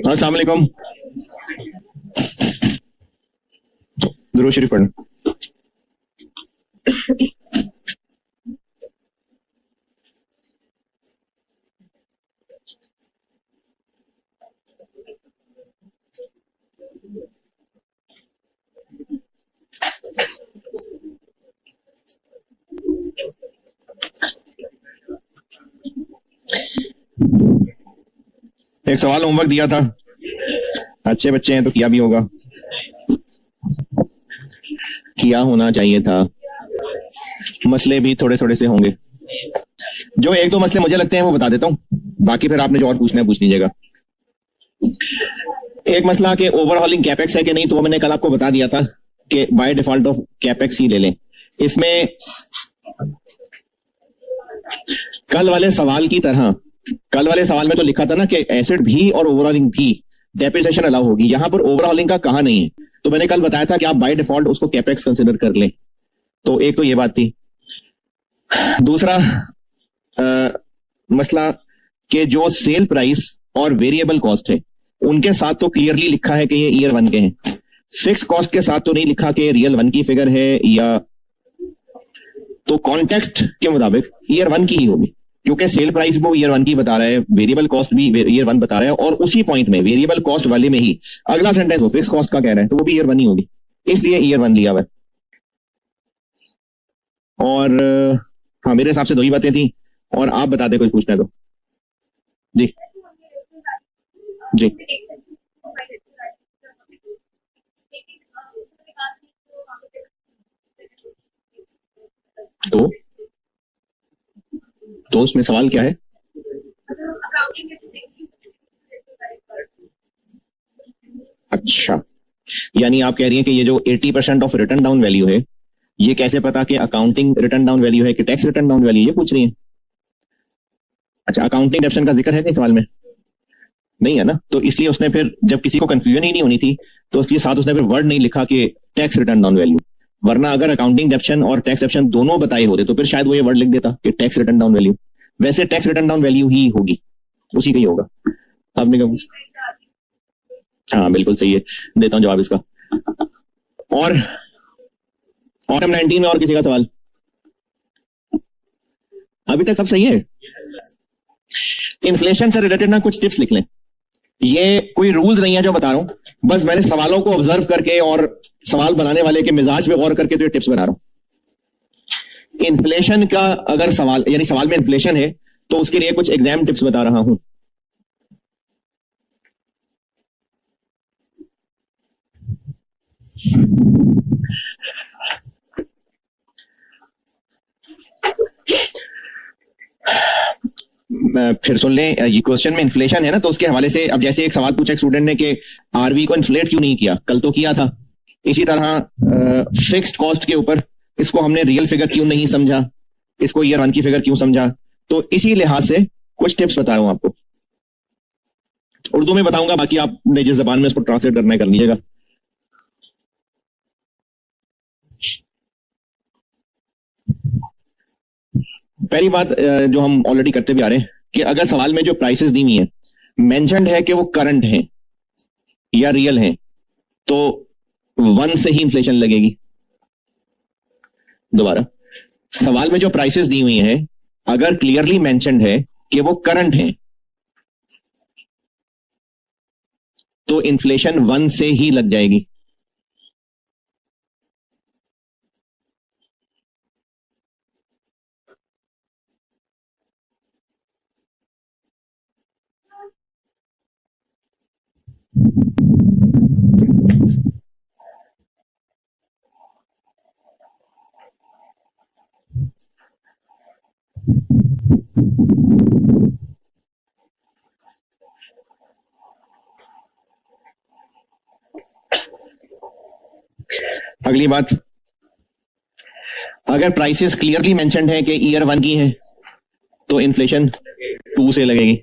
अस्सलाम वालेकुम। दुरूद शरीफ पढ़ना। एक सवाल होमवर्क दिया था, अच्छे बच्चे हैं तो किया भी होगा, किया होना चाहिए था। मसले भी थोड़े थोड़े से होंगे। जो एक दो मसले मुझे लगते हैं वो बता देता हूँ, बाकी फिर आपने जो और पूछना है पूछ लीजिएगा। एक मसला कि ओवरहॉलिंग कैपेक्स है कि नहीं, तो वो मैंने कल आपको बता दिया था कि बाय डिफॉल्ट ऑफ कैपेक्स ही ले लें। इसमें कल वाले सवाल की तरह, कल वाले सवाल में तो लिखा था ना कि एसिड भी और ओवरहॉलिंग भी डेप्रिसिएशन अलाउ होगी, यहां पर ओवरहॉलिंग का कहा नहीं है। तो मैंने कल बताया था कि आप बाय डिफॉल्ट उसको कैपेक्स कंसिडर कर लें। तो एक तो ये बात थी। दूसरा मसला कि जो सेल प्राइस और वेरिएबल कॉस्ट है उनके साथ तो क्लियरली लिखा है कि ये ईयर वन के हैं। फिक्स कॉस्ट के साथ तो नहीं लिखा कि रियल वन की फिगर है, या तो कॉन्टेक्स्ट के मुताबिक ईयर वन की ही होगी, क्योंकि सेल प्राइस वो ईयर वन की बता रहा है, वेरिएबल कॉस्ट भी ईयर वन बता रहा है, और उसी पॉइंट में वेरिएबल कॉस्ट वाले में ही अगला सेंटेंस वो फिक्स कॉस्ट का कह रहा है, तो वो भी ईयर वन ही होगी, इसलिए ईयर वन लिया हुआ है। और हाँ, मेरे हिसाब से दो ही बातें थी, और आप बता दें कोई पूछना है तो। जी जी तो उसमें सवाल क्या है? अच्छा, यानी आप कह रही हैं कि ये जो 80% ऑफ रिटर्न डाउन वैल्यू है, ये कैसे पता कि अकाउंटिंग रिटर्न डाउन वैल्यू है कि टैक्स रिटर्न डाउन वैल्यू, ये पूछ रही है। अच्छा, अकाउंटिंग डेप्शन का जिक्र है नहीं सवाल में? नहीं है ना, तो इसलिए उसने फिर जब किसी को कंफ्यूजन ही नहीं होनी थी तो उसके साथ उसने फिर वर्ड नहीं लिखा कि टैक्स रिटर्न डाउन वैल्यू, वरना अगर अकाउंटिंग डेप्शन और टैक्स डेप्शन दोनों बताए होते तो फिर शायद वो ये वर्ड लिख देता कि टैक्स रिटर्न डाउन वैल्यू। वैसे टैक्स रिटर्न डाउन वैल्यू ही होगी, उसी का ही होगा। आपने कहा हाँ बिल्कुल सही है, देता हूं जवाब इसका। और ऑटम 19 में और किसी का सवाल? अभी तक सब सही है। इन्फ्लेशन से रिलेटेड ना कुछ टिप्स लिख लें, ये कोई रूल्स नहीं है जो बता रहा हूं, बस मैंने सवालों को ऑब्जर्व करके और सवाल बनाने वाले के मिजाज पे गौर करके तो ये टिप्स बना रहा हूं। इन्फ्लेशन का अगर सवाल, यानी सवाल में इन्फ्लेशन है, तो उसके लिए कुछ एग्जाम टिप्स बता रहा हूं। फिर सुन लें, ये क्वेश्चन में इन्फ्लेशन है ना, तो उसके हवाले से अब जैसे एक सवाल पूछा एक स्टूडेंट ने कि आरवी को इन्फ्लेट क्यों नहीं किया, कल तो किया था। इसी तरह फिक्स्ड कॉस्ट के ऊपर इसको हमने रियल फिगर क्यों नहीं समझा, इसको ईयर वन की फिगर क्यों समझा, तो इसी लिहाज से कुछ टिप्स बता रहा हूं आपको। उर्दू में बताऊंगा, बाकी आपने जिस जबान में इसको ट्रांसलेट करना है कर लीजिएगा। पहली बात जो हम ऑलरेडी करते भी आ रहे हैं कि अगर सवाल में जो प्राइसेस दी हुई है मेंशन्ड है कि वो करंट हैं या रियल हैं, तो वन से ही इन्फ्लेशन लगेगी। दोबारा, सवाल में जो प्राइसेस दी हुई हैं अगर क्लियरली मेंशन्ड है कि वो करंट हैं, तो इन्फ्लेशन वन से ही लग जाएगी। अगली बात, अगर प्राइसेस क्लियरली मेंशन्ड है कि ईयर वन की है, तो इन्फ्लेशन टू से लगेगी।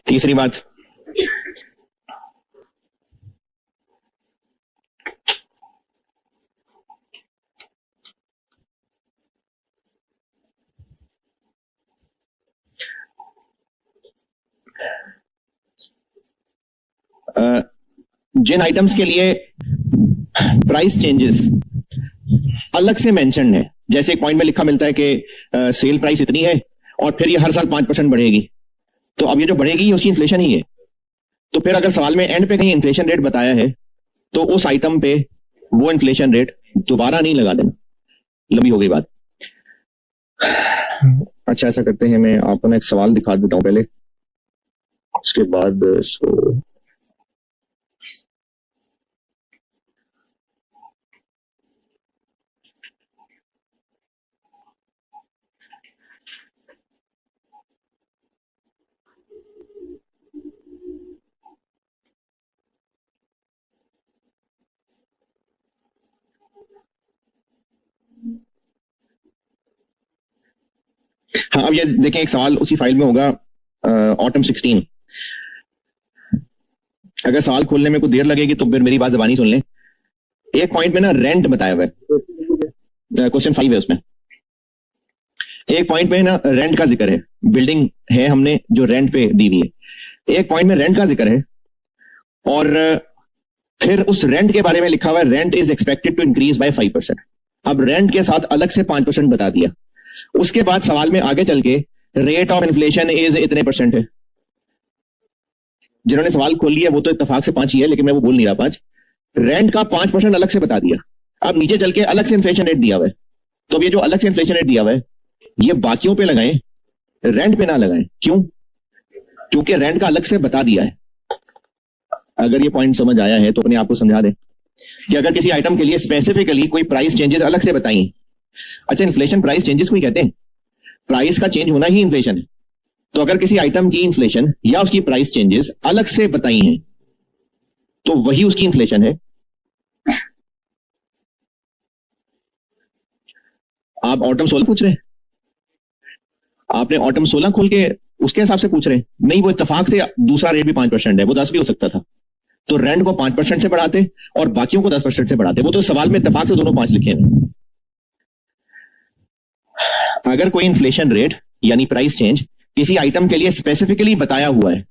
तीसरी बात, जिन आइटम्स के लिए प्राइस चेंजेस अलग से मेंशन है, जैसे एक पॉइंट में लिखा मिलता है कि सेल प्राइस इतनी है और फिर ये हर साल 5% बढ़ेगी, तो अब ये जो बढ़ेगी उसकी इन्फ्लेशन ही है। तो फिर अगर सवाल में एंड पे कहीं इन्फ्लेशन रेट बताया है तो उस आइटम पे वो इन्फ्लेशन रेट दोबारा नहीं लगा देना। लंबी हो गई बात। अच्छा, ऐसा करते हैं, मैं आपको ना एक सवाल दिखा देता हूं पहले, उसके बाद इसको हाँ, अब ये देखें, एक सवाल उसी फाइल में होगा, ऑटम 16। अगर सवाल खोलने में कुछ देर लगेगी तो फिर मेरी बात जबानी सुन लें। एक पॉइंट में ना रेंट बताया हुआ है, क्वेश्चन 5 है उसमें। एक पॉइंट में ना रेंट का जिक्र है, बिल्डिंग है हमने जो रेंट पे दी हुई है। एक पॉइंट में रेंट का जिक्र है और फिर उस रेंट के बारे में लिखा हुआ है rent is expected to increase by 5%। अब रेंट के साथ अलग से 5% बता दिया। उसके बाद सवाल में आगे चल के रेट ऑफ इन्फ्लेशन इज इतने % है। जिन्होंने सवाल खोल लिया वो तो इत्तेफाक से 5 ही है, लेकिन मैं वो बोल नहीं रहा 5। रेंट का 5% अलग से बता दिया। अब नीचे चल के अलग से इन्फ्लेशन रेट दिया हुआ है, तो ये जो अलग से इन्फ्लेशन रेट दिया हुआ है ये बाकियों पे लगाएं, रेंट पे ना लगाएं। क्यों? क्योंकि रेंट का अलग से बता दिया है। अगर ये पॉइंट समझ आया है तो अपने आप को समझा दें कि अगर किसी आइटम के लिए स्पेसिफिकली कोई प्राइस चेंजेस अलग से बताई। अच्छा, इन्फ्लेशन प्राइस चेंजेस को ही कहते हैं, प्राइस का चेंज होना ही इन्फ्लेशन है। तो अगर किसी आइटम की इन्फ्लेशन या उसकी प्राइस चेंजेस अलग से बताई हैं तो वही उसकी इन्फ्लेशन है। आप ऑटम 16 पूछ रहे हैं, आपने ऑटम 16 खोल के उसके हिसाब से पूछ रहे हैं? नहीं, वो इत्तेफाक से दूसरा रेट भी 5% है, वो 10 भी हो सकता था। तो रेंट को 5% से बढ़ाते और बाकियों को 10% से बढ़ाते। वो तो सवाल में इत्तेफाक से दोनों 5 लिखे हैं। अगर कोई इन्फ्लेशन रेट यानी प्राइस चेंज किसी आइटम के लिए स्पेसिफिकली बताया हुआ है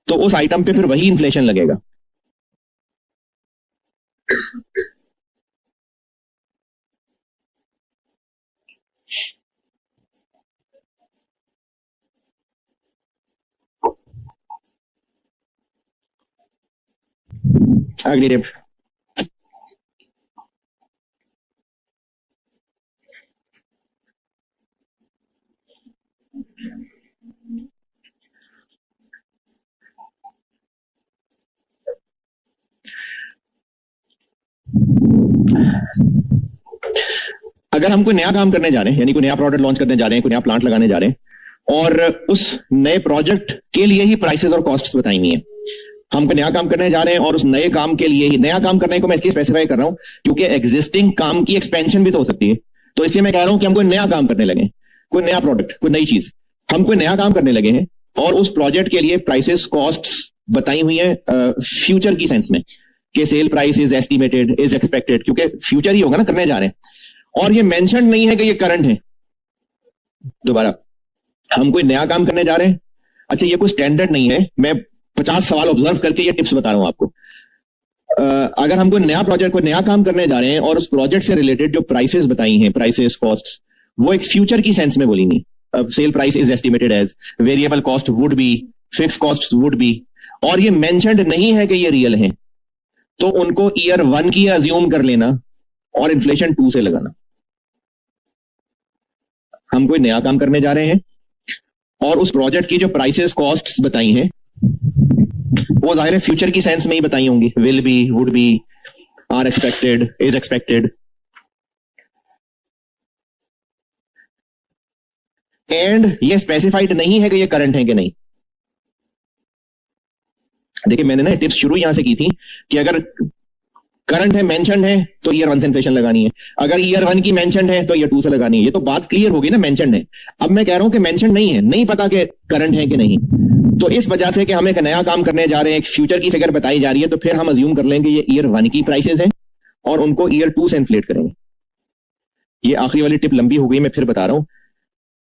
तो उस आइटम पे फिर वही इन्फ्लेशन लगेगा। अगली टिप, अगर हम कोई नया काम करने जा रहे हैं, यानी कोई नया प्रोडक्ट लॉन्च करने जा रहे हैं, कोई नया प्लांट लगाने जा रहे हैं और उस नए प्रोजेक्ट के लिए ही प्राइसेस और कॉस्ट्स बताई हुई हैं। हम कोई नया काम करने जा रहे हैं और उस नए काम के लिए ही, नया काम करने को मैं इसलिए स्पेसिफाई कर रहा हूं क्योंकि एग्जिस्टिंग काम की एक्सपेंशन भी तो हो सकती है। तो इसलिए मैं कह रहा हूं कि हम कोई नया काम करने लगे, कोई नया प्रोडक्ट, कोई नई चीज, हम कोई नया काम करने लगे हैं और उस प्रोजेक्ट के लिए प्राइसेस कॉस्ट्स बताई हुई है फ्यूचर की सेंस में कि cell price is estimated, is expected, क्योंकि फ्यूचर ही होगा ना, करने जा रहे हैं। और ये मेंशन नहीं है कि ये करंट है। दोबारा, हम कोई नया काम करने जा रहे हैं। अच्छा, ये कोई स्टैंडर्ड नहीं है, मैं 50 सवाल ऑब्जर्व करके ये टिप्स बता रहा हूं आपको। अगर हम कोई नया प्रोजेक्ट, कोई नया काम करने जा रहे हैं और उस प्रोजेक्ट से रिलेटेड जो प्राइसेस बताई हैं, प्राइसेस कॉस्ट्स, वो एक फ्यूचर की सेंस में बोली नहीं। अब sale price is estimated as, variable cost would be, fix cost would be, और ये मेंशन्ड नहीं है कि ये रियल है, तो उनको ईयर 1 की अज्यूम कर लेना और इन्फ्लेशन 2 से लगाना। हम कोई नया काम करने जा रहे हैं और उस प्रोजेक्ट की जो प्राइसेस कॉस्ट्स बताई हैं वो जाहिर है फ्यूचर की सेंस में ही बताई होंगी, will be, would be, are expected, is expected. And ये स्पेसिफाइड नहीं है कि ये करंट है कि नहीं। देखिए, मैंने ना टिप्स शुरू यहां से की थी कि अगर करंट है, मेंशन्ड है, तो ईयर 1 से इन्फ्लेशन लगानी है। अगर ईयर 1 की मेंशन्ड है तो ईयर 2 से लगानी है। ये तो बात क्लियर होगी ना, मेंशन्ड है। अब मैं कह रहा हूं कि मेंशन्ड नहीं है, नहीं पता कि करंट है कि नहीं, तो इस वजह से कि हम एक नया काम करने जा रहे हैं, एक फ्यूचर की फिगर बताई जा रही है, तो फिर हम अज्यूम कर लेंगे ये ईयर 1 की प्राइसेस है और उनको ईयर 2 से इन्फ्लेट करेंगे। ये आखिरी वाली टिप लंबी हो गई, मैं फिर बता रहा हूं।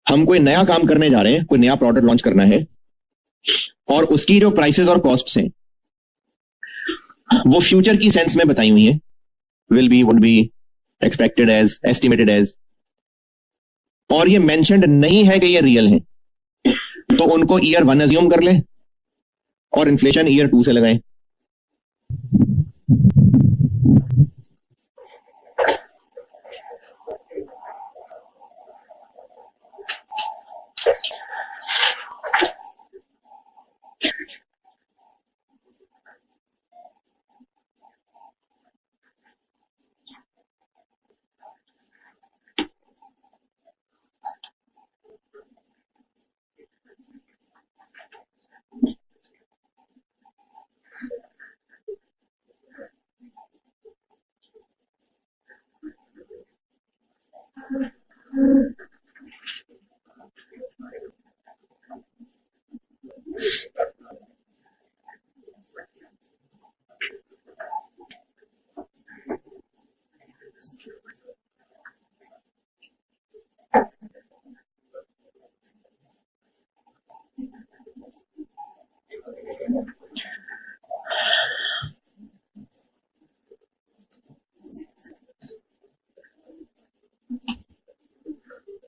हम कोई नया काम करने जा रहे हैं, कोई नया प्रोडक्ट लॉन्च करना है, और उसकी जो प्राइसेस और कॉस्ट्स हैं वो फ्यूचर की सेंस में बताई हुई है, will be, would be, expected as, estimated as, और ये मेंशन्ड नहीं है कि ये रियल है, तो उनको ईयर 1 अज्यूम कर लें और इन्फ्लेशन ईयर 2 से लगाएं।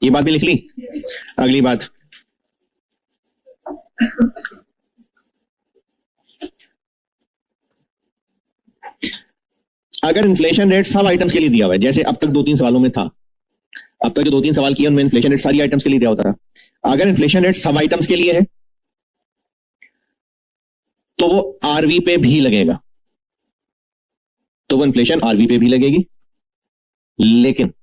ये बात भी लिख ली। अगली बात, अगर इन्फ्लेशन रेट सब आइटम्स के लिए दिया हुआ है, जैसे अब तक 2-3 सवालों में था, अब तक जो 2-3 सवाल किए उनमें इन्फ्लेशन रेट सारी आइटम्स के लिए दिया होता था। अगर इन्फ्लेशन रेट सब आइटम्स के लिए है तो वो आरवी पे भी लगेगा, तो वो इन्फ्लेशन आरवी पे भी लगेगी। लेकिन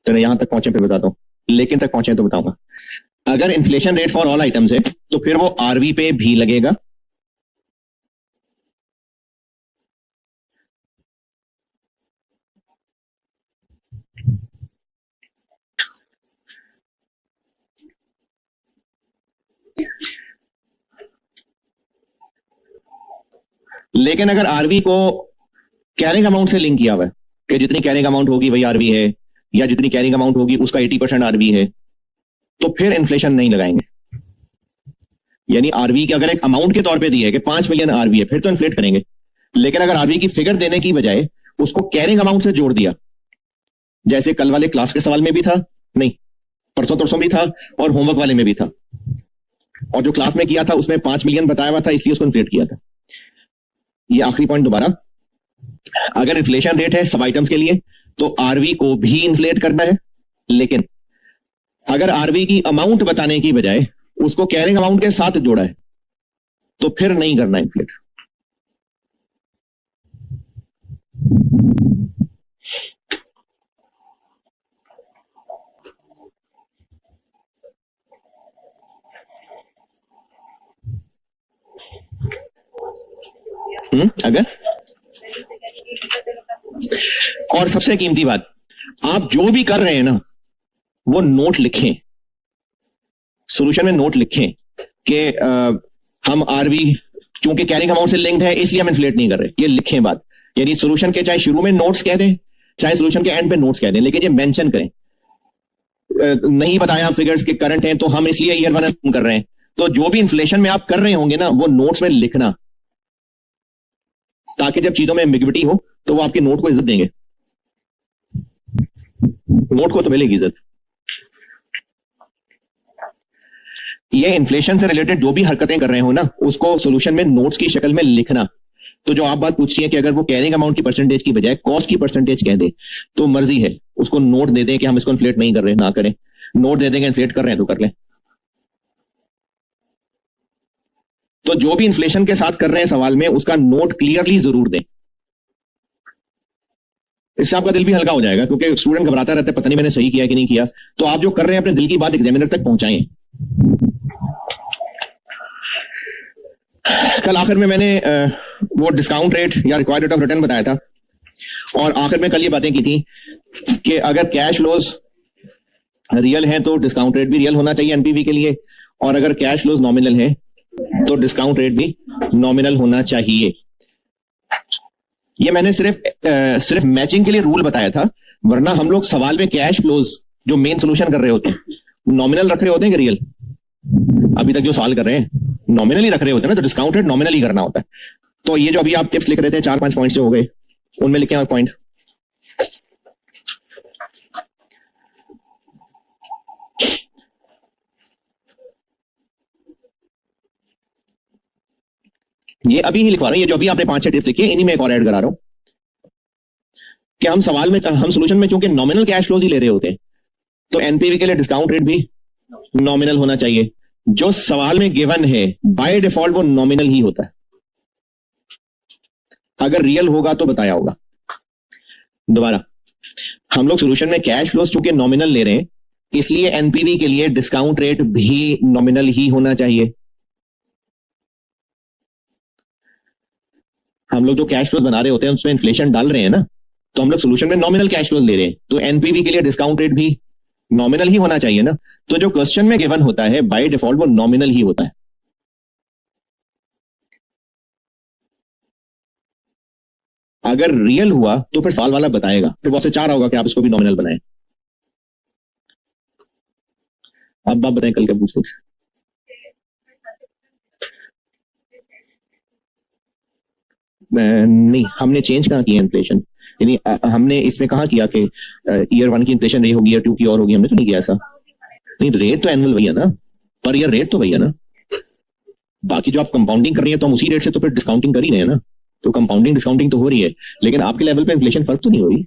चलो यहां तक पहुंचे फिर बताता हूं, लेकिन तक पहुंचे तो बताऊंगा। अगर inflation rate for all items है तो फिर वो आरवी पे भी लगेगा, लेकिन अगर आरवी को कैरिंग अमाउंट से लिंक किया हुआ है कि जितनी कैरिंग अमाउंट होगी वही आरवी है, या जितनी कैरिंग अमाउंट होगी उसका 80% आरवी है, तो फिर इन्फ्लेशन नहीं लगाएंगे। यानी आरवी के अगर एक अमाउंट के तौर पे दिया है कि 5 मिलियन आरवी है, फिर तो इन्फ्लेट करेंगे। लेकिन अगर आरवी की फिगर देने की बजाय उसको कैरिंग अमाउंट से जोड़ दिया, जैसे कल वाले क्लास के सवाल में भी था, नहीं परसों तरसों भी था, और होमवर्क वाले में भी था, और जो क्लास में किया था उसमें 5 मिलियन बताया हुआ था, इसलिए उसको इन्फ्लेट किया था। ये आखिरी पॉइंट दोबारा, अगर इन्फ्लेशन रेट है सब आइटम्स के लिए तो आरवी को भी इन्फ्लेट करना है, लेकिन अगर आरवी की अमाउंट बताने की बजाय उसको कैरिंग अमाउंट के साथ जोड़ा है तो फिर नहीं करना इन्फ्लेट। अगर, और सबसे कीमती बात, आप जो भी कर रहे हैं ना वो नोट लिखें, सॉल्यूशन में नोट लिखें कि हम आरवी चूंकि कैरिंग अमाउंट से लिंक्ड है इसलिए हम इन्फ्लेट नहीं कर रहे, ये लिखें बात। यानी सॉल्यूशन के चाहे शुरू में नोट्स कह दें चाहे सॉल्यूशन के एंड पे नोट्स कह दें, लेकिन ये मेंशन करें। नहीं बताया फिगर्स के करंट हैं तो हम इसलिए ईयर 1 कर रहे हैं, तो जो भी इन्फ्लेशन में आप कर रहे होंगे ना वो नोट्स में लिखना, ताकि जब चीजों में एम्बिग्विटी हो तो वो आपके नोट को इज्जत देंगे, नोट को तो मिलेगी इज्जत। ये इन्फ्लेशन से रिलेटेड जो भी हरकतें कर रहे हो ना उसको सॉल्यूशन में नोट्स की शक्ल में लिखना। तो जो आप बात पूछ रही है कि अगर वो कैरिंग अमाउंट की परसेंटेज की बजाय कॉस्ट की परसेंटेज कह दे तो मर्जी है, उसको नोट दे दें कि हम इसको इन्फ्लेट नहीं कर रहे, ना करें, नोट दे देंगे इन्फ्लेट कर रहे हैं तो कर लें। तो जो भी इन्फ्लेशन के साथ कर रहे हैं सवाल में उसका नोट क्लियरली जरूर दें, इससे आपका दिल भी हल्का हो जाएगा, क्योंकि स्टूडेंट घबराता रहता है पता नहीं मैंने सही किया कि नहीं किया। तो आप जो कर रहे हैं अपने दिल की बात एग्जामिनर तक पहुंचाएं। कल आखिर में मैंने वो डिस्काउंट रेट या रिक्वायर्ड रेट ऑफ रिटर्न बताया था, और आखिर में कल ये बातें की थी कि अगर कैश फ्लोज रियल हैं तो डिस्काउंट रेट भी रियल होना चाहिए एनपीवी के लिए, और अगर कैश फ्लोज नॉमिनल है तो डिस्काउंट रेट भी नॉमिनल होना चाहिए। ये मैंने सिर्फ मैचिंग के लिए रूल बताया था, वरना हम लोग सवाल में कैश फ्लोज जो मेन सोल्यूशन कर रहे होते हैं नॉमिनल रख रहे होते हैं कि रियल? अभी तक जो सवाल कर रहे हैं नॉमिनल ही रख रहे होते हैं ना, तो डिस्काउंट रेट नॉमिनल ही करना होता है। तो ये जो अभी आप टिप्स लिख रहे थे 4-5 पॉइंट से हो गए, उनमें लिखे और पॉइंट। ये अभी ही लिखवा रहा हूं, ये जो अभी आपने 5-6 टिप्स लिखी है इन्हीं में एक और ऐड करा रहा हूं कि हम सवाल में, हम सोल्यूशन में चूंकि नॉमिनल कैश फ्लोज ही ले रहे होते हैं, तो एनपीवी के लिए डिस्काउंट रेट भी नॉमिनल होना चाहिए। जो सवाल में गिवन है बाय डिफॉल्ट वो नॉमिनल ही होता है, अगर रियल होगा तो बताया होगा। दोबारा, हम लोग सोल्यूशन में कैश फ्लोज चूंकि नॉमिनल ले रहे हैं, इसलिए एनपीवी के लिए डिस्काउंट रेट भी नॉमिनल ही होना चाहिए। हम लोग जो कैश फ्लोज बना रहे होते हैं उसमें इन्फ्लेशन डाल रहे हैं ना, तो हम लोग सोल्यूशन में नॉमिनल कैश फ्लोज ले रहे हैं, तो एनपीवी के लिए डिस्काउंट रेट भी नॉमिनल ही होना चाहिए ना। तो जो क्वेश्चन में गिवन होता है बाय डिफॉल्ट वो नॉमिनल ही होता है। अगर रियल हुआ तो फिर सवाल वाला बताएगा, फिर बहुत से चाह रहा होगा कि आप इसको भी नॉमिनल बनाएं। अब आप बताएं कल क्या पूछ रहे? नहीं, हमने चेंज कहाँ किया इन्फ्लेशन, यानी हमने इसमें कहा किया कि ईयर 1 की इन्फ्लेशन रही होगी, ईयर 2 की और होगी, हमने तो नहीं किया ऐसा। नहीं, रेट तो एनुअल वही है ना, पर ईयर रेट तो वही है ना। बाकी जो आप कंपाउंडिंग कर रही है तो हम उसी रेट से तो फिर डिस्काउंटिंग कर ही रहे हैं ना, तो कंपाउंडिंग डिस्काउंटिंग तो हो रही है, लेकिन आपके लेवल पे इन्फ्लेशन फर्क तो नहीं हो रही।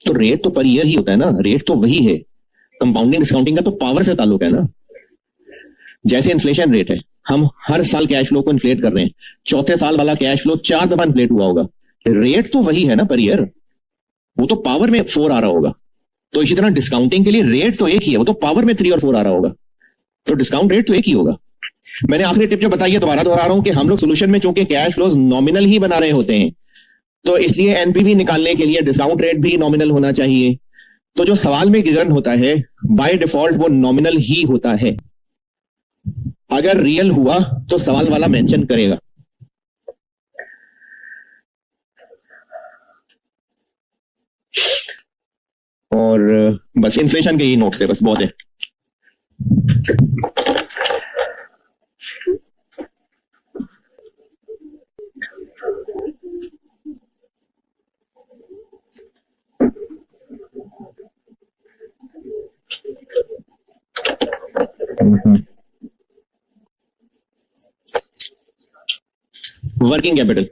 तो रेट तो पर ईयर ही होता है ना, रेट तो वही है। कंपाउंडिंग डिस्काउंटिंग का तो पावर से ताल्लुक है ना। जैसे इन्फ्लेशन रेट है, हम हर साल कैश फ्लो को इन्फ्लेट कर रहे हैं, चौथे साल वाला कैश फ्लो 4 दफा इन्फ्लेट हुआ होगा, रेट तो वही है ना पर ईयर, वो तो पावर में 4 आ रहा होगा। तो इसी तरह डिस्काउंटिंग के लिए रेट तो एक ही है, वो तो पावर में 3 और 4 आ रहा होगा, तो डिस्काउंट रेट तो एक ही होगा। मैंने आखिरी टिप जो बताई है दोबारा दोहरा रहा हूं कि हम लोग सोल्यूशन में चूंकि कैश फ्लोज नॉमिनल ही बना रहे होते हैं, तो इसलिए एनपीवी निकालने के लिए डिस्काउंट रेट भी नॉमिनल होना चाहिए। तो जो सवाल में गिवन होता है बाय डिफॉल्ट वो नॉमिनल ही होता है। अगर रियल हुआ तो सवाल वाला मेंशन करेगा। और बस इन्फ्लेशन के ही नोट्स थे, बस बहुत है। वर्किंग कैपिटल,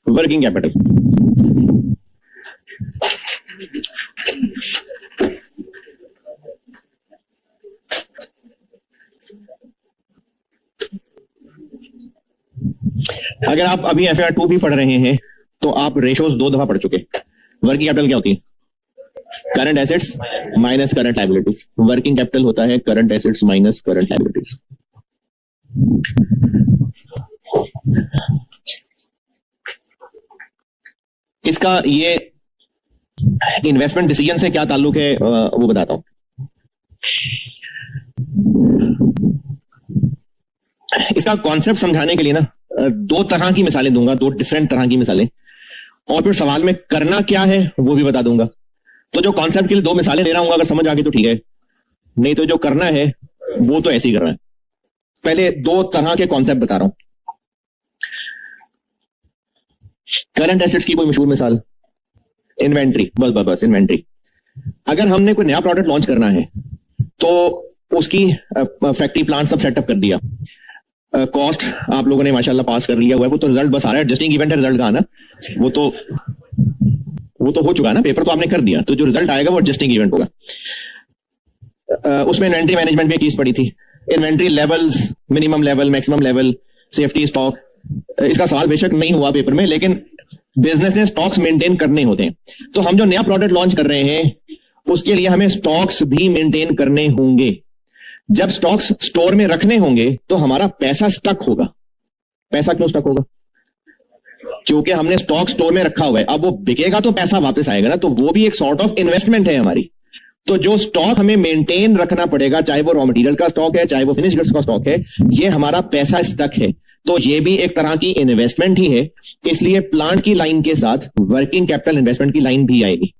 वर्किंग कैपिटल अगर आप अभी FR2 भी पढ़ रहे हैं तो आप रेशोज 2 दफा पढ़ चुके। वर्किंग कैपिटल क्या होती है? Current assets minus current liabilities. Working capital होता है current assets minus current liabilities. इसका ये इन्वेस्टमेंट डिसीजन से क्या ताल्लुक है वो बताता हूं। इसका कॉन्सेप्ट समझाने के लिए ना 2 तरह की मिसालें दूंगा, 2 डिफरेंट तरह की मिसालें, और फिर सवाल में करना क्या है वो भी बता दूंगा। तो जो कॉन्सेप्ट के लिए 2 मिसालें दे रहा हूं, अगर समझ आ गई तो ठीक है, नहीं तो जो करना है वो तो ऐसे ही करना है। पहले 2 तरह के कॉन्सेप्ट बता रहा हूं। करंट एसेट्स की कोई मशहूर मिसाल, इन्वेंट्री, बस इन्वेंट्री। अगर हमने कोई नया प्रोडक्ट लॉन्च करना है तो उसकी फैक्ट्री प्लांट सब सेटअप कर दिया, कॉस्ट आप लोगों ने माशाल्लाह पास कर लिया हुआ है, वो तो रिजल्ट बस आ रहा है, एडजस्टिंग इवेंट है रिजल्ट का आना, वो तो हो चुका है ना, पेपर तो आपने कर दिया, तो जो रिजल्ट आएगा वो एडजस्टिंग इवेंट होगा। उसमें इन्वेंट्री मैनेजमेंट में एक चीज पड़ी थी, inventory levels, minimum level, maximum level, safety stock. इसका सवाल बेशक नहीं हुआ पेपर में, लेकिन बिजनेस ने स्टॉक्स मेंटेन करने होते हैं। तो हम जो नया प्रोडक्ट लॉन्च कर रहे हैं उसके लिए हमें स्टॉक्स भी मेंटेन करने होंगे। जब स्टॉक्स स्टोर में रखने होंगे तो हमारा पैसा स्टक होगा। पैसा क्यों स्टक होगा? क्योंकि हमने स्टॉक स्टोर में रखा हुआ है। अब वो बिकेगा तो पैसा वापस आएगा ना, तो वो भी एक सॉर्ट ऑफ इन्वेस्टमेंट है हमारी। तो जो स्टॉक हमें मेंटेन रखना पड़ेगा, चाहे वो रॉ मटेरियल का स्टॉक है, चाहे वो फिनिश गुड्स का स्टॉक है, ये हमारा पैसा स्टक है। तो ये भी एक तरह की इन्वेस्टमेंट ही है। इसलिए प्लांट की लाइन के साथ वर्किंग कैपिटल इन्वेस्टमेंट की लाइन भी आएगी।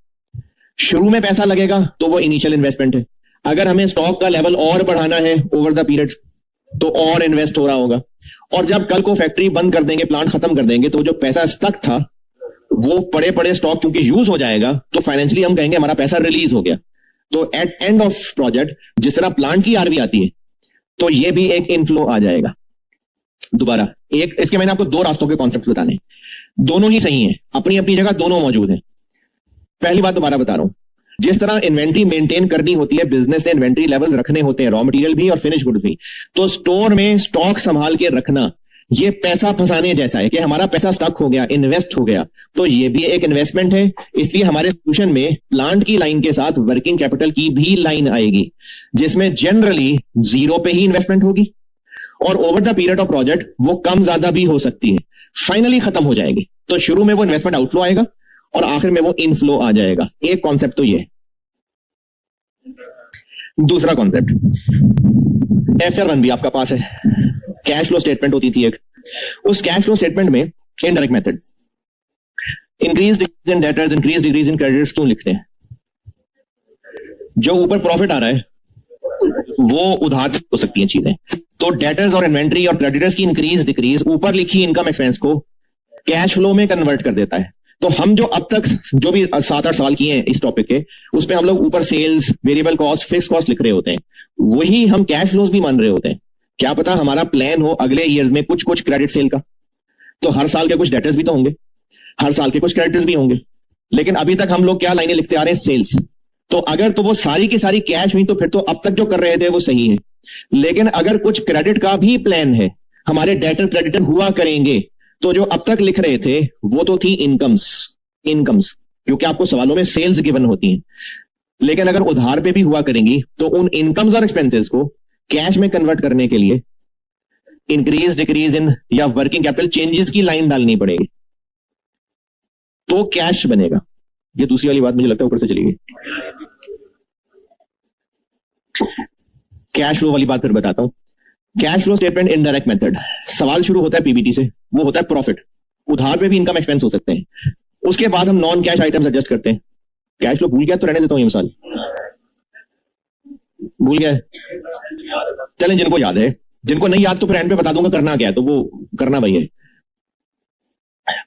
शुरू में पैसा लगेगा तो वो इनिशियल इन्वेस्टमेंट है। अगर हमें स्टॉक का लेवल और बढ़ाना है ओवर द पीरियड तो और इन्वेस्ट हो रहा होगा। और जब कल को फैक्ट्री बंद कर देंगे, प्लांट खत्म कर देंगे, तो जो पैसा स्टक था वो पड़े पड़े स्टॉक चूंकि यूज हो जाएगा तो फाइनेंशियली हम कहेंगे हमारा पैसा रिलीज हो गया। तो एट एंड ऑफ प्रोजेक्ट जिस तरह प्लांट की आरवी आती है तो ये भी एक इनफ्लो आ जाएगा। दोबारा एक इसके मैंने आपको दो रास्तों के कॉन्सेप्ट बताने, दोनों ही सही हैं, अपनी अपनी जगह दोनों मौजूद हैं। पहली बात दोबारा बता रहा हूं, जिस तरह इन्वेंट्री मेंटेन करनी होती है, बिजनेस से इन्वेंट्री लेवल्स रखने होते हैं, रॉ मटेरियल भी और फिनिश गुड्स भी, तो स्टोर में स्टॉक संभाल के रखना ये पैसा फंसाने जैसा है कि हमारा पैसा स्टक हो गया, इन्वेस्ट हो गया। तो ये भी एक इन्वेस्टमेंट है। इसलिए हमारे सोल्यूशन में प्लांट की लाइन के साथ वर्किंग कैपिटल की भी लाइन आएगी, जिसमें जनरली जीरो पे ही इन्वेस्टमेंट होगी और over the period of project वो कम ज्यादा भी हो सकती है, फाइनली खत्म हो जाएगी। तो शुरू में वो इन्वेस्टमेंट आउटफ्लो आएगा और आखिर में वो इनफ्लो आ जाएगा। एक कॉन्सेप्ट तो ये है। दूसरा कॉन्सेप्ट FR1 भी आपका पास है, कैश फ्लो स्टेटमेंट होती थी एक। उस कैश फ्लो स्टेटमेंट में indirect method increase decrease in debtors, increase decrease in creditors क्यों लिखते हैं? जो ऊपर प्रॉफिट आ रहा है वो उधार हो सकती हैं चीजें। तो डेटर्स और इन्वेंट्री और क्रेडिटर्स की इंक्रीज डिक्रीज ऊपर लिखी इनकम एक्सपेंस को कैश फ्लो में कन्वर्ट कर देता है। तो हम जो अब तक जो भी 7-8 साल किए हैं इस टॉपिक के, उसमें हम लोग ऊपर sales, variable cost, fix cost लिख रहे होते हैं, वही हम कैश फ्लोज भी मान रहे होते हैं। क्या पता हमारा प्लान हो अगले ईयर्स में कुछ कुछ क्रेडिट सेल का, तो हर साल के कुछ डेटर्स भी तो होंगे, हर साल के कुछ क्रेडिटर्स भी होंगे। लेकिन अभी तक हम लोग क्या लाइनें लिखते आ रहे हैं? सेल्स। तो अगर तो वो सारी की सारी कैश हुई तो फिर तो अब तक जो कर रहे थे वो सही है। लेकिन अगर कुछ क्रेडिट का भी प्लान है, हमारे डेटर क्रेडिटर हुआ करेंगे, तो जो अब तक लिख रहे थे वो तो थी इनकम्स, क्योंकि आपको सवालों में सेल्स गिवन होती हैं। लेकिन अगर उधार पे भी हुआ करेंगी तो उन इनकम्स और एक्सपेंसेस को कैश में कन्वर्ट करने के लिए इंक्रीज डिक्रीज इन या वर्किंग कैपिटल चेंजेस की लाइन डालनी पड़ेगी, तो कैश बनेगा। ये दूसरी वाली बात मुझे लगता है ऊपर से चली गई। कैश फ्लो वाली बात फिर बताता हूं। Cash flow statement indirect method, सवाल शुरू होता है पीबीटी से, वो होता है प्रॉफिट। उधार पे भी इनकम एक्सपेंस हो सकते हैं। उसके बाद हम नॉन कैश आइटम्स एडजस्ट करते हैं। कैश फ्लो भूल गया तो रहने देता हूं ये मिसाल, भूल गया चलें, जिनको याद है, जिनको नहीं याद तो फिर एंड पे बता दूंगा करना क्या है, तो वो करना वही है।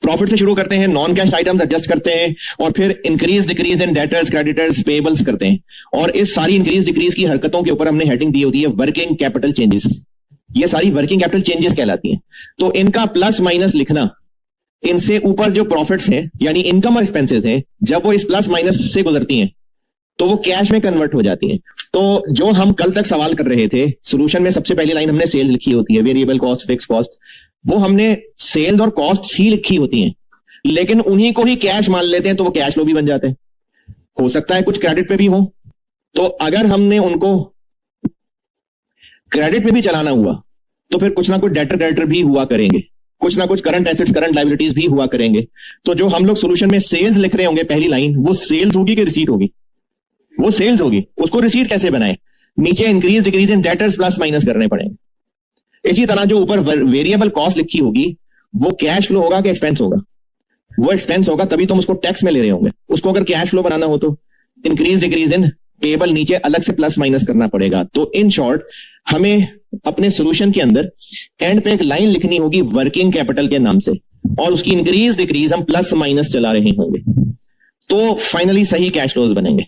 प्रॉफिट से शुरू करते हैं, नॉन कैश आइटम्स एडजस्ट करते हैं और फिर increase decrease in debtors, creditors, payables करते हैं। और इस सारी इंक्रीज डिक्रीज की हरकतों के ऊपर हमने हेडिंग दी होती है वर्किंग कैपिटल चेंजेस। ये सारी वर्किंग कैपिटल चेंजेस कहलाती हैं। तो इनका प्लस माइनस लिखना, इनसे ऊपर जो प्रॉफिट्स हैं यानी इनकम और एक्सपेंसेस हैं, जब वो इस प्लस माइनस से गुजरती हैं तो वो कैश में कन्वर्ट हो जाती हैं। तो जो हम कल तक सवाल कर रहे थे, सॉल्यूशन में सबसे पहली लाइन हमने सेल्स लिखी होती है, वेरिएबल कॉस्ट, फिक्स कॉस्ट, वो हमने सेल्स और कॉस्ट ही लिखी होती हैं, लेकिन उन्हीं को ही कैश मान लेते हैं तो वो कैश फ्लो भी बन जाते हैं। हो सकता है कुछ क्रेडिट पे भी हो, तो अगर हमने उनको क्रेडिट पे भी चलाना हुआ तो फिर कुछ ना कुछ डेटर क्रेडिटर भी हुआ करेंगे, कुछ ना कुछ करंट एसेट्स, करंट लायबिलिटीज भी हुआ करेंगे। तो जो हम लोग सॉल्यूशन में सेल्स लिख रहे होंगे पहली लाइन, वो सेल्स होगी कि रिसीट होगी? वो सेल्स होगी। उसको रिसीट कैसे बनाए? नीचे increase decrease in debtors plus minus करने पड़ेंगे। इसी तरह जो ऊपर वेरिएबल कॉस्ट लिखी होगी वो कैश फ्लो होगा कि एक्सपेंस होगा? वो एक्सपेंस होगा, तभी तो हम उसको टैक्स में ले रहे होंगे। उसको अगर कैश फ्लो बनाना हो तो इंक्रीज डिक्रीज इन टेबल नीचे अलग से प्लस माइनस करना पड़ेगा। तो इन शॉर्ट हमें अपने सॉल्यूशन के अंदर एंड पे एक लाइन लिखनी होगी वर्किंग कैपिटल के नाम से, और उसकी इंक्रीज डिक्रीज हम प्लस माइनस चला रहे होंगे, तो फाइनली सही कैश फ्लोज बनेंगे।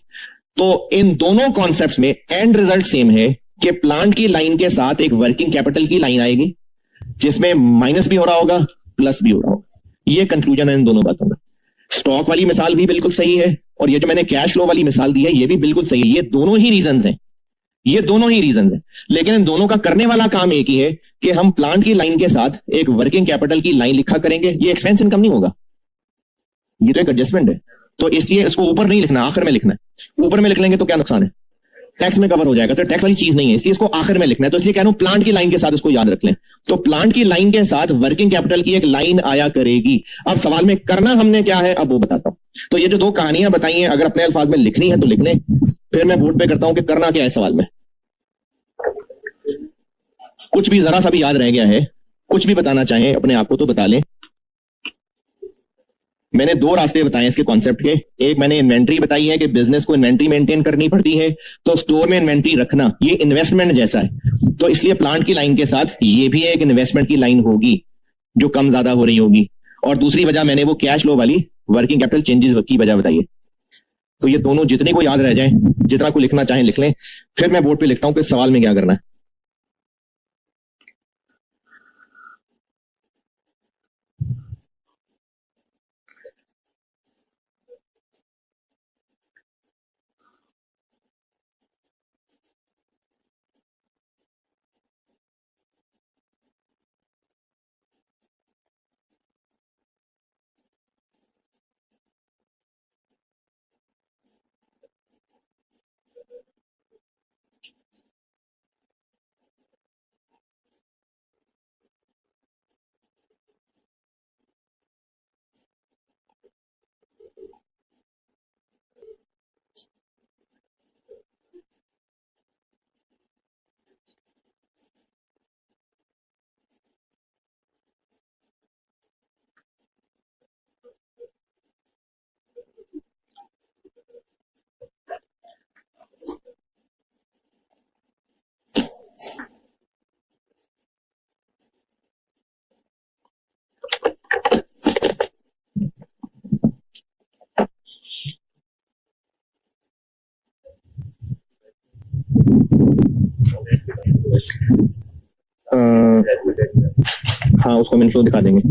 तो इन दोनों कॉन्सेप्ट्स में एंड रिजल्ट सेम है कि प्लांट की लाइन के साथ एक वर्किंग कैपिटल की लाइन आएगी जिसमें माइनस भी हो रहा होगा, प्लस भी हो रहा होगा। ये कंक्लूजन है इन दोनों बातों का। स्टॉक वाली मिसाल भी बिल्कुल सही है और ये जो मैंने कैश फ्लो वाली मिसाल दी है ये भी बिल्कुल सही है। ये दोनों ही रीजंस हैं, ये दोनों ही रीजंस हैं, लेकिन इन दोनों का करने वाला काम एक ही है कि हम प्लांट की लाइन के साथ एक वर्किंग कैपिटल की लाइन लिखा करेंगे। ये एक्सपेंस इनकम नहीं होगा, ये तो एक एडजस्टमेंट है, तो इसलिए इसको ऊपर नहीं लिखना, आखिर में लिखना है। ऊपर में लिख लेंगे तो क्या नुकसान है, टैक्स में कवर हो जाएगा, तो टैक्स वाली चीज नहीं है, इसलिए इसको आखिर में लिखना है। तो इसलिए कह रहा हूं प्लांट की लाइन के साथ इसको याद रख लें। तो प्लांट की लाइन के साथ वर्किंग कैपिटल की एक लाइन आया करेगी। अब सवाल में करना हमने क्या है, अब वो बताता हूं। तो ये जो दो कहानियां बताई हैं, अगर अपने अल्फाज में लिखनी है तो लिख लें, फिर मैं बोर्ड पे करता हूं कि करना क्या है सवाल में। कुछ भी जरा सा भी याद रह गया है, कुछ भी बताना चाहें अपने आप को तो बता लें। मैंने दो रास्ते बताए इसके कॉन्सेप्ट के। एक मैंने इन्वेंट्री बताई है कि बिजनेस को इन्वेंट्री मेंटेन करनी पड़ती है, तो स्टोर में इन्वेंट्री रखना ये इन्वेस्टमेंट जैसा है, तो इसलिए प्लांट की लाइन के साथ ये भी एक इन्वेस्टमेंट की लाइन होगी जो कम ज्यादा हो रही होगी। और दूसरी वजह मैंने वो कैश फ्लो वाली वर्किंग कैपिटल चेंजेस की वजह बताई है। तो ये दोनों जितने को याद रह जाए, जितना को लिखना चाहें लिख लें, फिर मैं बोर्ड पे लिखता हूं कि सवाल में क्या करना है। हाँ, उसको मैंने शो दिखा देंगे।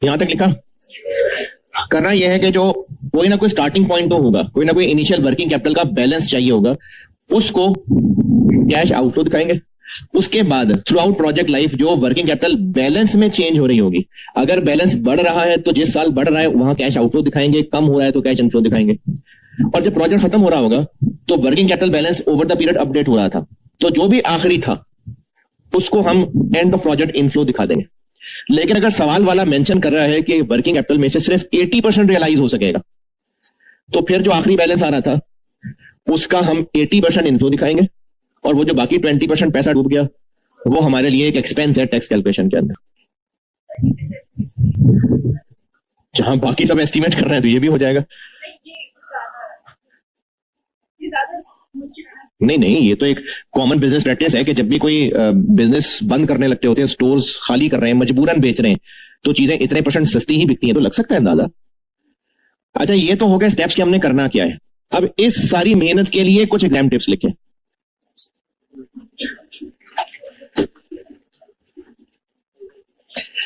यहां तक लिखा। करना यह है कि जो कोई ना कोई स्टार्टिंग पॉइंट तो होगा, कोई ना कोई इनिशियल वर्किंग कैपिटल का बैलेंस चाहिए होगा, उसको कैश आउटफ्लो दिखाएंगे। उसके बाद थ्रू आउट प्रोजेक्ट लाइफ जो वर्किंग कैपिटल बैलेंस में चेंज हो रही होगी, अगर बैलेंस बढ़ रहा है तो जिस साल बढ़ रहा है वहां कैश आउटफ्लो दिखाएंगे, कम हो रहा है तो कैश इनफ्लो दिखाएंगे। और जब प्रोजेक्ट खत्म हो रहा होगा तो working capital balance over the period update हो रहा था, तो जो भी आखिरी था उसको हम एंड ऑफ प्रोजेक्ट इनफ्लो दिखा देंगे। लेकिन अगर सवाल वाला मेंशन कर रहा है कि वर्किंग कैपिटल में से सिर्फ 80% रियलाइज हो सकेगा, तो फिर जो आखिरी बैलेंस आ रहा था उसका हम 80% इनफ्लो दिखाएंगे, और वो जो बाकी 20% पैसा डूब गया वो हमारे लिए एक एक्सपेंस है टैक्स कैलकुलेशन के अंदर। जहां बाकी सब एस्टिमेट कर रहे हैं तो ये भी हो जाएगा। नहीं, ये तो एक कॉमन बिजनेस प्रैक्टिस है कि जब भी कोई बिजनेस बंद करने लगते होते हैं, स्टोर्स खाली कर रहे हैं, मजबूरन बेच रहे हैं, तो चीजें इतने % सस्ती ही बिकती हैं, तो लग सकता है अंदाजा। अच्छा, ये तो हो गया स्टेप्स कि हमने करना क्या है। अब इस सारी मेहनत के लिए कुछ एग्जाम टिप्स लिखें।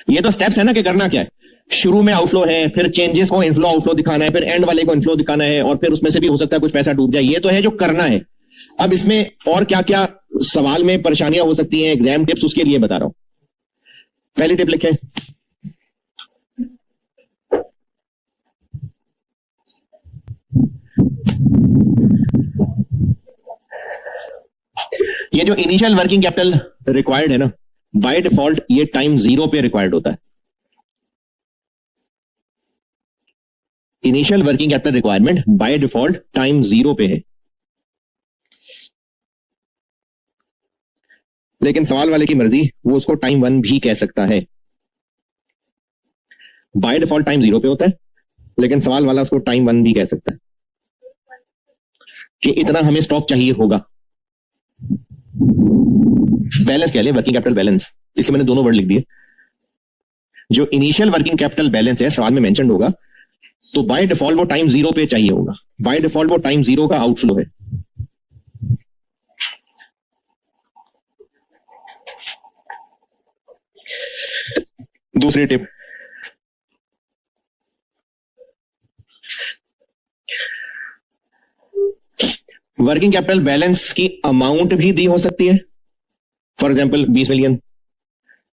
ये तो स्टेप्स है ना कि करना क्या है। शुरू में आउटफ्लो है, फिर चेंजेस को इनफ्लो आउटफ्लो दिखाना है, फिर एंड वाले को इनफ्लो दिखाना है, और फिर उसमें से भी हो सकता है कुछ पैसा डूब जाए। ये तो है जो करना है। अब इसमें और क्या क्या सवाल में परेशानियां हो सकती हैं, एग्जाम टिप्स, उसके लिए बता रहा हूं। पहली टिप लिखे, ये जो इनिशियल वर्किंग कैपिटल रिक्वायर्ड है ना, बाय डिफॉल्ट ये टाइम 0 पे रिक्वायर्ड होता है। Initial working capital requirement by default time 0 पे है। लेकिन सवाल वाले की मर्जी, वो उसको टाइम 1 भी कह सकता है। बाय डिफॉल्ट टाइम 0 पे होता है, लेकिन सवाल वाला उसको टाइम 1 भी कह सकता है कि इतना हमें स्टॉक चाहिए होगा। बैलेंस कह ले, वर्किंग कैपिटल बैलेंस, इसलिए मैंने दोनों वर्ड लिख दिए। जो इनिशियल वर्किंग कैपिटल बैलेंस है सवाल में मेंशन होगा, तो बाय डिफॉल्ट वो टाइम 0 पे चाहिए होगा। बाय डिफॉल्ट वो टाइम 0 का आउटफ्लो है। दूसरी टिप, वर्किंग कैपिटल बैलेंस की अमाउंट भी दी हो सकती है, फॉर एग्जांपल 20 मिलियन,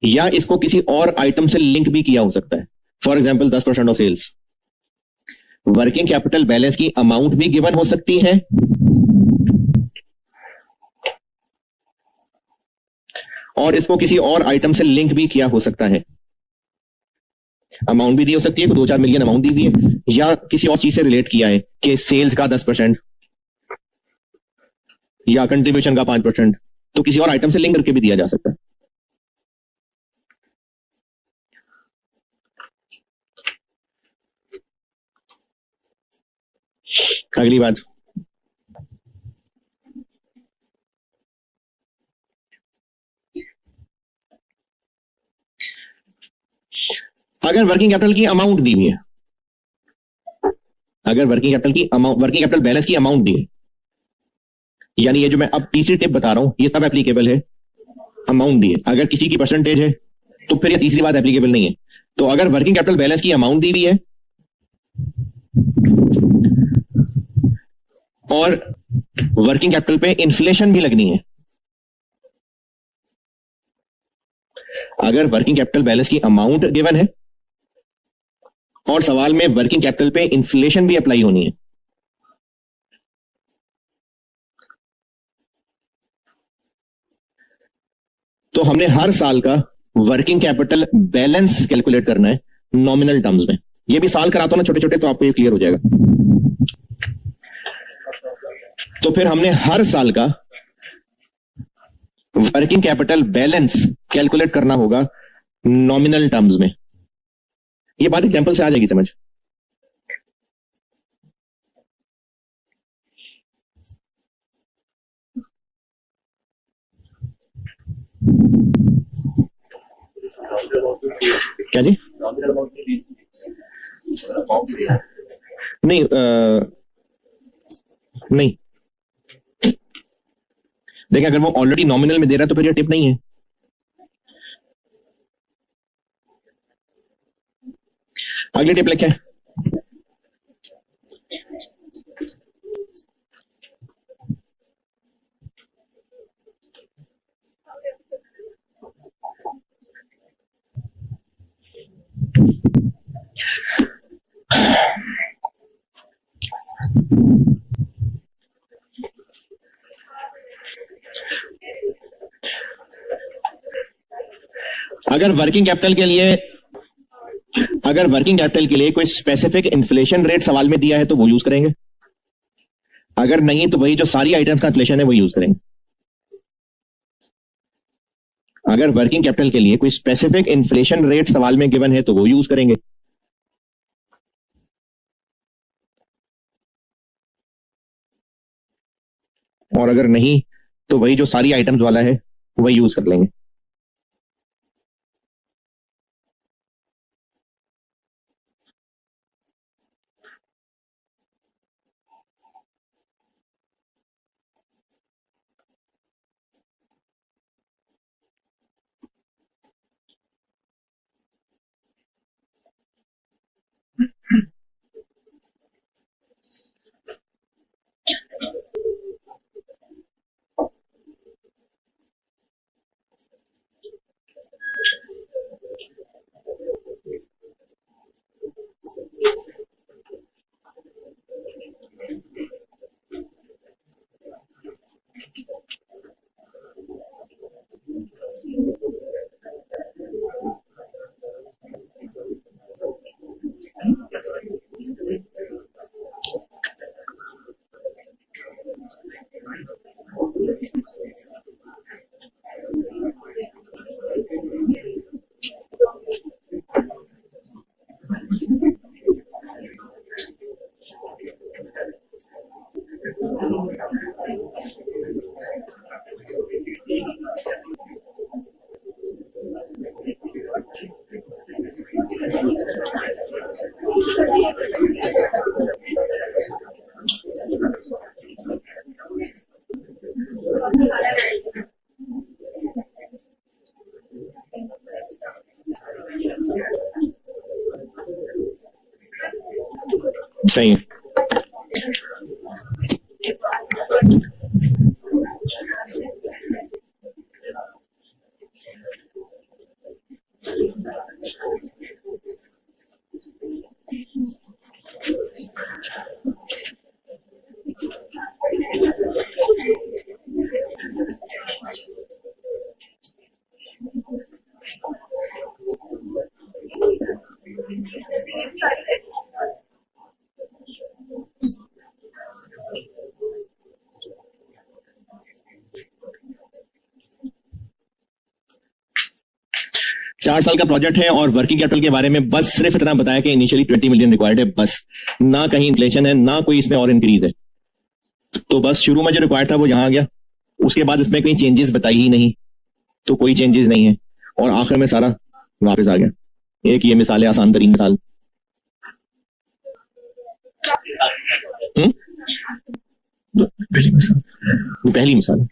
या इसको किसी और आइटम से लिंक भी किया हो सकता है, for example 10% of sales. Working capital balance की अमाउंट भी गिवन हो सकती है और इसको किसी और आइटम से लिंक भी किया हो सकता है। अमाउंट भी दी हो सकती है, 2-4 मिलियन अमाउंट दी हुई है, या किसी और चीज से रिलेट किया है कि सेल्स का 10% या कंट्रीब्यूशन का 5%, तो किसी और आइटम से लिंक करके भी दिया जा सकता है। अगली बात, अगर वर्किंग कैपिटल की अमाउंट दी हुई है, अगर वर्किंग कैपिटल की अमाउंट, वर्किंग कैपिटल बैलेंस की अमाउंट दी है, यानी ये जो मैं अब तीसरी टिप बता रहा हूं ये तब एप्लीकेबल है अमाउंट दी है। अगर किसी की परसेंटेज है तो फिर ये तीसरी बात एप्लीकेबल नहीं है। तो अगर वर्किंग कैपिटल बैलेंस की अमाउंट दी हुई है और वर्किंग कैपिटल पे इन्फ्लेशन भी लगनी है, अगर वर्किंग कैपिटल बैलेंस की अमाउंट गिवन है और सवाल में वर्किंग कैपिटल पे इन्फ्लेशन भी अप्लाई होनी है, तो हमने हर साल का वर्किंग कैपिटल बैलेंस कैलकुलेट करना है नॉमिनल टर्म्स में। ये भी साल कराता हूं ना छोटे छोटे, तो आपको ये क्लियर हो जाएगा। तो फिर हमने हर साल का वर्किंग कैपिटल बैलेंस कैलकुलेट करना होगा नॉमिनल टर्म्स में। ये बात एग्जांपल से आ जाएगी समझ। क्या जी? नहीं नहीं, देखिए अगर वो ऑलरेडी नॉमिनल में दे रहा है तो फिर ये टिप नहीं है। अगली टिप लिखे, अगर वर्किंग कैपिटल के लिए, अगर वर्किंग कैपिटल के लिए कोई स्पेसिफिक इन्फ्लेशन रेट सवाल में दिया है तो वो यूज करेंगे, अगर नहीं तो वही जो सारी आइटम्स का इन्फ्लेशन है वो यूज करेंगे। अगर वर्किंग कैपिटल के लिए कोई स्पेसिफिक इन्फ्लेशन रेट सवाल में गिवन है तो वो यूज करेंगे, और अगर नहीं तो वही जो सारी आइटम्स वाला है वही यूज कर लेंगे। सही है। चार साल का प्रोजेक्ट है और वर्किंग कैपिटल के बारे में बस सिर्फ इतना बताया कि इनिशियली 20 मिलियन रिक्वायर्ड है, बस ना कहीं इन्फ्लेशन है ना कोई इसमें और इंक्रीज है। तो बस शुरू में जो रिक्वायर्ड था वो यहां आ गया, उसके बाद इसमें कहीं चेंजेस बताई ही नहीं, तो कोई चेंजेस नहीं है और आखिर में सारा वापस आ गया। एक ये मिसाल है, आसान तरीन मिसाल। पहली मिसाल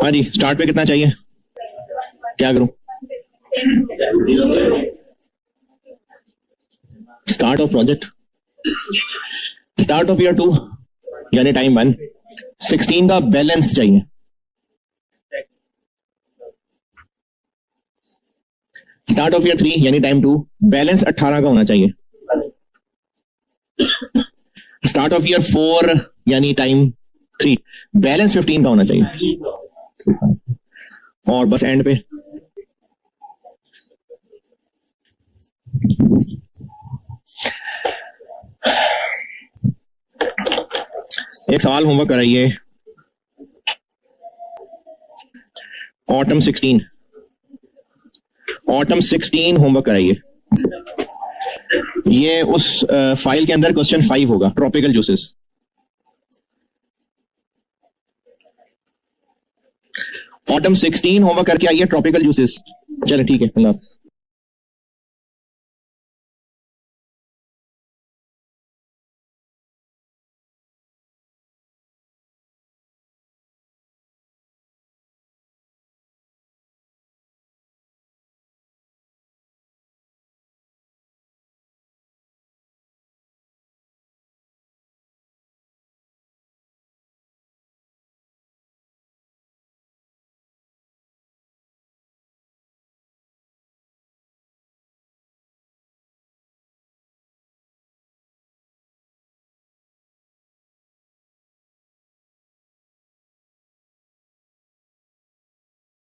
हाँ जी, स्टार्ट पे कितना चाहिए, क्या करूं? Start of project, start of year 2 यानी टाइम 1, 16 का बैलेंस चाहिए। स्टार्ट ऑफ ईयर 3 यानी टाइम 2, बैलेंस 18 का होना चाहिए। स्टार्ट ऑफ ईयर 4 यानी टाइम 3, बैलेंस 15 का होना चाहिए। और बस एंड पे एक सवाल होमवर्क कराइए। ऑटम 16 होमवर्क कराइए। ये उस फाइल के अंदर क्वेश्चन 5 होगा, ट्रॉपिकल जूसेस। ऑटम 16 होमवर्क करके आइए, ट्रॉपिकल जूसेस। चलो ठीक है, अल्लाह।